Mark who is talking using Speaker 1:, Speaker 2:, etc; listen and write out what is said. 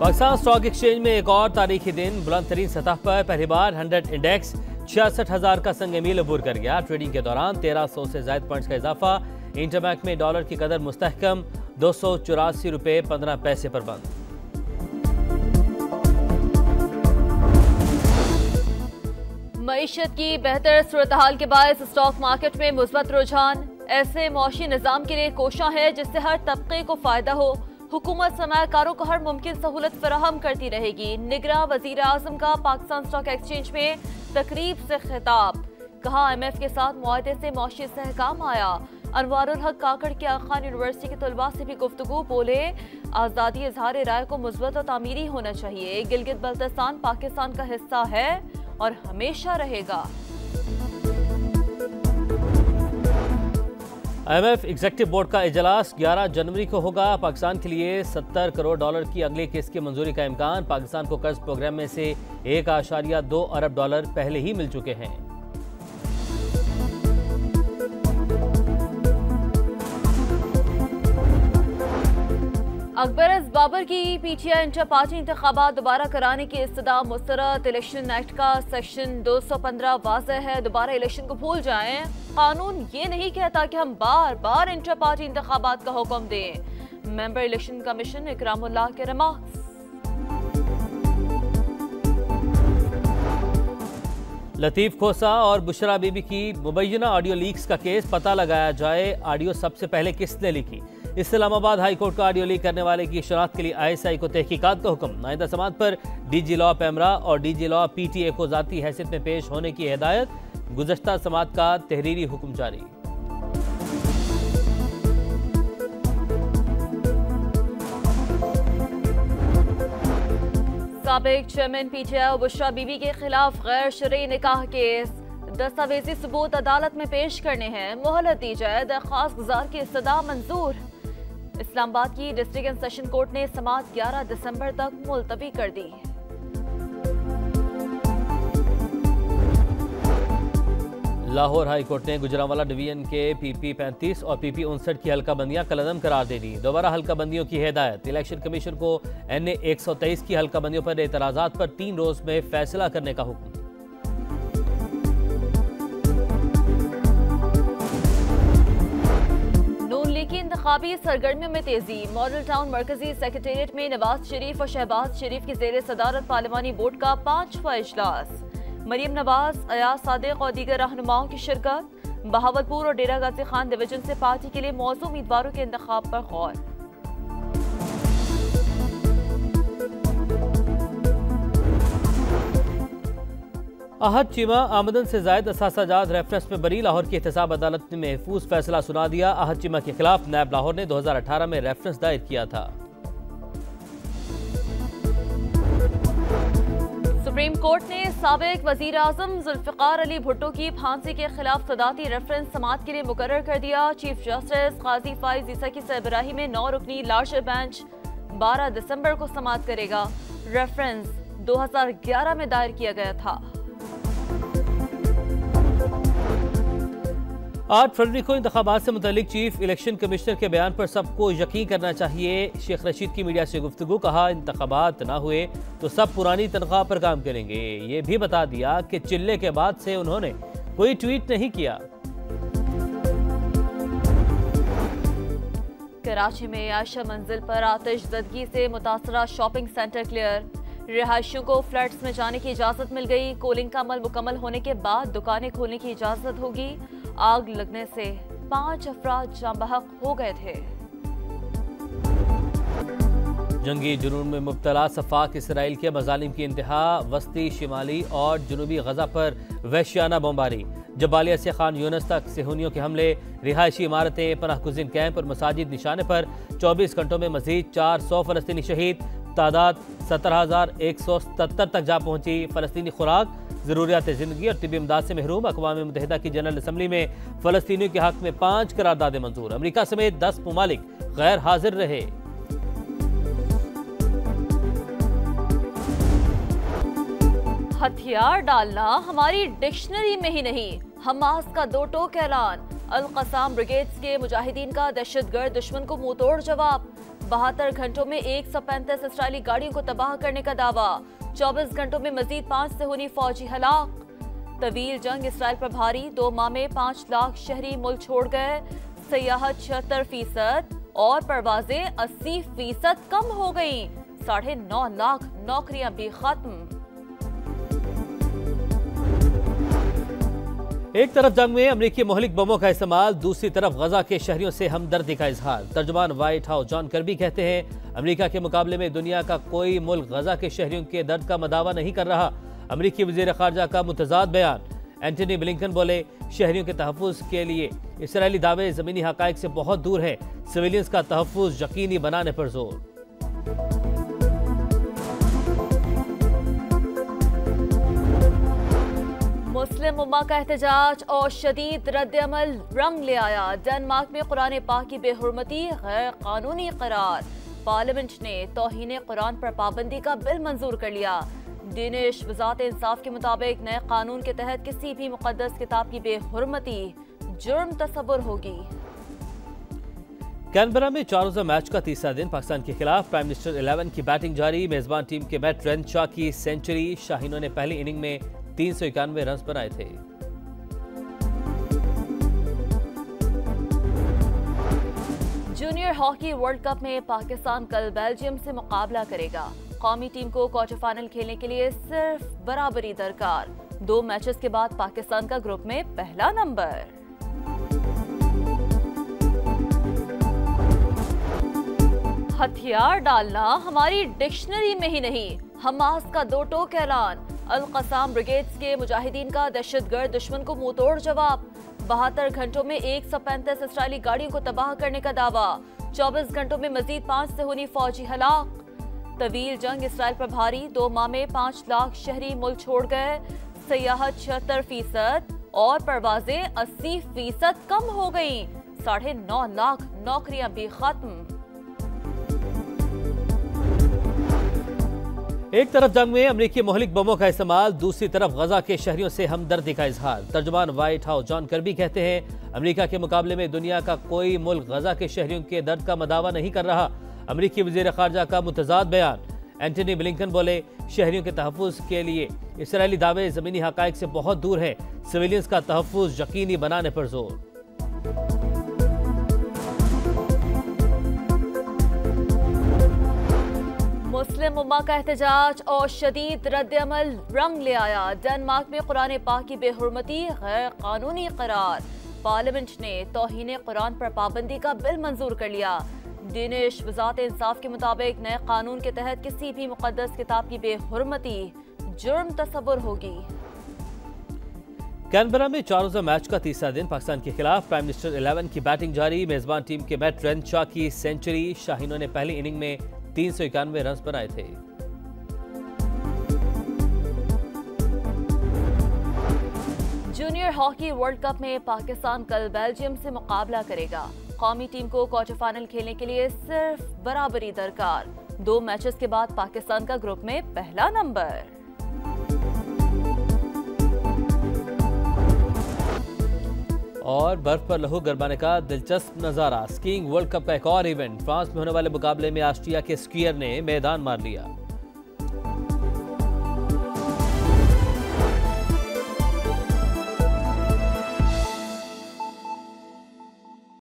Speaker 1: Pakistan stock exchange में एक और तारीखी दिन बुलंद तरीन सतह पर पहली बार 100 इंडेक्स 66,000 का संग मील अबूर कर गया। ट्रेडिंग के दौरान 1300 से ज्यादा पॉइंट्स का इजाफा। इंटरबैंक में डॉलर की कदर मुस्तहकम 284 रुपये 15 पैसे पर बंद।
Speaker 2: मईशत की बेहतर सूरत हाल के बायस स्टॉक मार्केट में मुस्बत रुझान। ऐसे मौशी निजाम के लिए कोशिश है जिससे हर तबके को फायदा हो। हुकूमत सरमायाकारों को हर मुमकिन सहूलत फराहम करती रहेगी। निगरां वजीर आजम का पाकिस्तान स्टॉक एक्सचेंज में तकरीब से खिताब। कहा IMF के साथ मुआहदे से मौशी सहकाम आया। अनवारुल हक काकड़ की आगा खान यूनिवर्सिटी के तलबा से भी गुफ्तगू। बोले आज़ादी इजहार राय को मुस्बत और तामीरी होना चाहिए। गिलगित बल्तिस्तान पाकिस्तान का हिस्सा है और हमेशा रहेगा।
Speaker 1: IMF एग्जीक्यूटिव बोर्ड का इजलास 11 जनवरी को होगा। पाकिस्तान के लिए 70 करोड़ डॉलर की अगली किस्त की मंजूरी का इम्कान। पाकिस्तान को कर्ज प्रोग्राम में से 1.2 अरब डॉलर पहले ही मिल चुके हैं।
Speaker 2: अकबर अस बाबर की PTI इंटर पार्टी इंतखाबात दोबारा कराने की इस्तदा मुस्तरद। इलेक्शन एक्ट का सेक्शन 215 वाज़ेह है, दोबारा इलेक्शन को भूल जाएं। कानून ये नहीं कहता कि हम बार बार इंटर पार्टी इंतखाबात का हुक्म दें। मेंबर इलेक्शन कमीशन इकरामुल्लाह के रिमार्क्स।
Speaker 1: लतीफ खोसा और बुशरा बीबी की मुबैना ऑडियो लीक्स का केस। पता लगाया जाए ऑडियो सबसे पहले किसने लिखी। इस्लामाबाद हाई कोर्ट का ऑडियो लीक करने वाले की शनाख्त के लिए ISI को तहकीकात का हुक्म। नाइंदा समात पर DG लॉ पैमरा और DG लॉ PTA को जाती हैसियत में पेश होने की हिदायत। गुज़श्ता समात का तहरीरी हुक्म जारी।
Speaker 2: साबिक चेयरमैन PTI और बुशरा बीबी के खिलाफ गैर शरई निकाह केस। दस्तावेजी सबूत अदालत में पेश करने हैं। मोहलत दी जाए। दरख्वास्त गुजार की इस्तदा मंजूर। इस्लामाबाद की डिस्ट्रिक्ट एंड सेशन कोर्ट ने समात 11 दिसंबर तक मुलतवी कर दी।
Speaker 1: लाहौर हाई कोर्ट ने गुजरांवाला डिवीजन के PP 35 और PP 59 की हल्का बंदियां कलअदम करार दे दी। दोबारा हल्का बंदियों की हिदायत। इलेक्शन कमीशन को NA 123 की हल्का बंदियों पर एतराजात पर 3 रोज में फैसला करने का हुक्म।
Speaker 2: की इंतखाबी सरगर्मियों में तेजी। मॉडल टाउन मरकजी सेक्रेटेरिएट में नवाज शरीफ और शहबाज शरीफ की जेर सदारत पार्लिमानी बोर्ड का 5वां इजलास। मरियम नवाज, अयाज सादिक और दीगर रहनुमाओं की शिरकत। बहावलपुर और डेरा गाजी खान डिवीजन से पार्टी के लिए मौजूद उम्मीदवारों के इंतखाब पर गौर।
Speaker 1: अहद चीमा आमदन से जायद असासाजात रेफरेंस में बरी। लाहौर की एहतसाब अदालत ने महफूज फैसला सुना दिया। अहद चीमा के खिलाफ नैब लाहौर ने 2018 में रेफरेंस दायर किया था।
Speaker 2: सुप्रीम कोर्ट ने साबिक वजीर आजम जुल्फिकार अली भुट्टो की फांसी के खिलाफ सदाती रेफरेंस समात के लिए मुकर्रर कर दिया। चीफ जस्टिस काजी फाइज ईसा की सरबराही में 9 रुकनी लार्जर बेंच 12 दिसंबर को समात करेगा। रेफरेंस 2011 में दायर किया गया था।
Speaker 1: 8 फरवरी को इंतखाबात से मुतालिक चीफ इलेक्शन कमिश्नर के बयान पर सबको यकीन करना चाहिए। शेख रशीद की मीडिया से गुफ्तगू। कहा इंतखाबात ना हुए तो सब पुरानी तनख्वाह पर काम करेंगे। ये भी बता दिया कि चिल्ले के बाद से उन्होंने कोई ट्वीट नहीं किया।
Speaker 2: कराची में आयशा मंजिल पर आतिशज़दगी से मुतासरा शॉपिंग सेंटर क्लियर। रिहायशियों को फ्लैट्स में जाने की इजाजत मिल गई। कोलिंग का अमल मुकम्मल होने के बाद दुकानें खोलने की इजाजत होगी। आग लगने से 5 अफराद जाँ बहक हो गए थे।
Speaker 1: जंगी जुनून में मुब्तला सफाक इसराइल के मजालिम की इंतहा। वस्ती शिमाली और जनूबी गजा पर वहशियाना बमबारी। जबालिया से खान यूनस तक सेहूनियों के हमले। रिहायशी इमारतें, पनाहगुज़ीन कैंप और मसाजिद निशाने पर। 24 घंटों में मजीद 400 फलस्तीनी शहीद। तादाद 17,177 तक जा पहुंची। फलस्तीनी खुराक, ज़रूरियात ज़िंदगी और तिब्बी इमदाद से महरूम। अक़वाम मुत्तहिदा की जनरल असम्बली में फ़लस्तीनियों के हक़ में 5 करारदादें मंजूर। अमरीका समेत 10 ममालिक गैर हाजिर रहे।
Speaker 2: हथियार डालना हमारी डिक्शनरी में ही नहीं। हमास का 2 टोक ऐलान। अल-क़साम ब्रिगेड्स के मुजाहिदीन का दहशतगर्द दुश्मन को मुंहतोड़ जवाब। 72 घंटों में 135 इसराइली गाड़ियों को तबाह करने का दावा। 24 घंटों में मजीद 5 से हुई फौजी हलाक। तवील जंग इसराइल पर भारी, 2 माह में 5 लाख शहरी मुल्क छोड़ गए। सियाहत 76% और परवाजें 80% कम हो गई। 9.5 लाख नौकरियां भी खत्म।
Speaker 1: एक तरफ जंग में अमेरिकी मोहलिक बमों का इस्तेमाल, दूसरी तरफ गजा के शहरियों से हमदर्दी का इजहार। तर्जुमान व्हाइट हाउस जॉन कर्बी कहते हैं अमेरिका के मुकाबले में दुनिया का कोई मुल्क गजा के शहरियों के दर्द का मदावा नहीं कर रहा। अमेरिकी वजीर खारजा का मुतजाद बयान। एंटनी ब्लिंकन बोले शहरियों के तहफ़्फ़ुज़ के लिए इसराइली दावे ज़मीनी हक़ाइक़ से बहुत दूर है। सिविलियंस का तहफ़्फ़ुज़ यकीनी बनाने पर जोर।
Speaker 2: मुस्लिम उम्मा का एहतजाज और शदीद रद्द-ए-अमल रंग ले आया। डेनमार्क में कुरान पाक की बेहुरमती गैर कानूनी करार। पार्लियामेंट ने तौहीन कुरान पर पाबंदी का बिल मंजूर कर लिया। डेनिश वज़ारत इंसाफ के मुताबिक नए कानून के तहत किसी भी मुक़द्दस किताब की बेहुरमती जुर्म तस्वुर होगी।
Speaker 1: कैनबरा में 4 रोज़ा मैच का तीसरा दिन पाकिस्तान के खिलाफ प्राइम मिनिस्टर 11 की बैटिंग जारी। मेजबान टीम के मैट रेंशा की सेंचुरी। शाहीनों ने पहली इनिंग में 391 रन बनाए थे।
Speaker 2: जूनियर हॉकी वर्ल्ड कप में पाकिस्तान कल बेल्जियम से मुकाबला करेगा। कौमी टीम को क्वार्टर फाइनल खेलने के लिए सिर्फ बराबरी दरकार। 2 मैचेस के बाद पाकिस्तान का ग्रुप में पहला नंबर। हथियार डालना हमारी डिक्शनरी में ही नहीं। हमास का 2 टोक ऐलान। अल-क़साम ब्रिगेड्स के मुजाहिदीन का दहशतगर्द दुश्मन को मुंहतोड़ जवाब। 72 घंटों में 135 इसराइली गाड़ियों को तबाह करने का दावा। 24 घंटों में मजीद 5 से हुई फौजी हलाक। तवील जंग इसराइल पर भारी, 2 माह में 5 लाख शहरी मुल्क छोड़ गए। सियाहत 76% और परवाजें 80% कम हो गई। 9.5 लाख नौकरियां भी खत्म।
Speaker 1: एक तरफ जंग में अमेरिकी मोहलिक बमों का इस्तेमाल, दूसरी तरफ गजा के शहरियों से हमदर्दी का इजहार। तर्जुमान व्हाइट हाउस जॉन कर्बी कहते हैं अमेरिका के मुकाबले में दुनिया का कोई मुल्क गजा के शहरियों के दर्द का मदावा नहीं कर रहा। अमेरिकी वजीर खारजा का मुतजाद बयान। एंटनी ब्लिंकन बोले शहरियों के तहफ़्फ़ुज़ के लिए इसराइली दावे ज़मीनी हक़ाइक़ से बहुत दूर है। सिविलियंस का तहफ़्फ़ुज़ यकीनी बनाने पर जोर।
Speaker 2: मुस्लिम उम्मा का एहतजाज और शदीद रद्द-ए-अमल रंग ले आया। डेनमार्क में कुरान पाक की बेहुरमती गैर कानूनी करार। पार्लियामेंट ने तौहीन कुरान पर पाबंदी का बिल मंजूर कर लिया। डेनिश वज़ारत इंसाफ के मुताबिक नए कानून के तहत किसी भी मुक़द्दस किताब की बेहुरमती जुर्म तस्वुर होगी।
Speaker 1: कैनबरा में 4 रोज़ा मैच का तीसरा दिन पाकिस्तान के खिलाफ प्राइम मिनिस्टर 11 की बैटिंग जारी। मेजबान टीम के मैट रेंशा की सेंचुरी। शाहीनों ने पहली इनिंग में 391 रन बनाए थे।
Speaker 2: जूनियर हॉकी वर्ल्ड कप में पाकिस्तान कल बेल्जियम से मुकाबला करेगा। कौमी टीम को क्वार्टर फाइनल खेलने के लिए सिर्फ बराबरी दरकार। 2 मैचेस के बाद पाकिस्तान का ग्रुप में पहला नंबर।
Speaker 1: और बर्फ पर लहू गरमाने का दिलचस्प नजारा। स्कीइंग वर्ल्ड कप का एक और इवेंट। फ्रांस में होने वाले मुकाबले में ऑस्ट्रिया के स्कीयर ने मैदान मार लिया।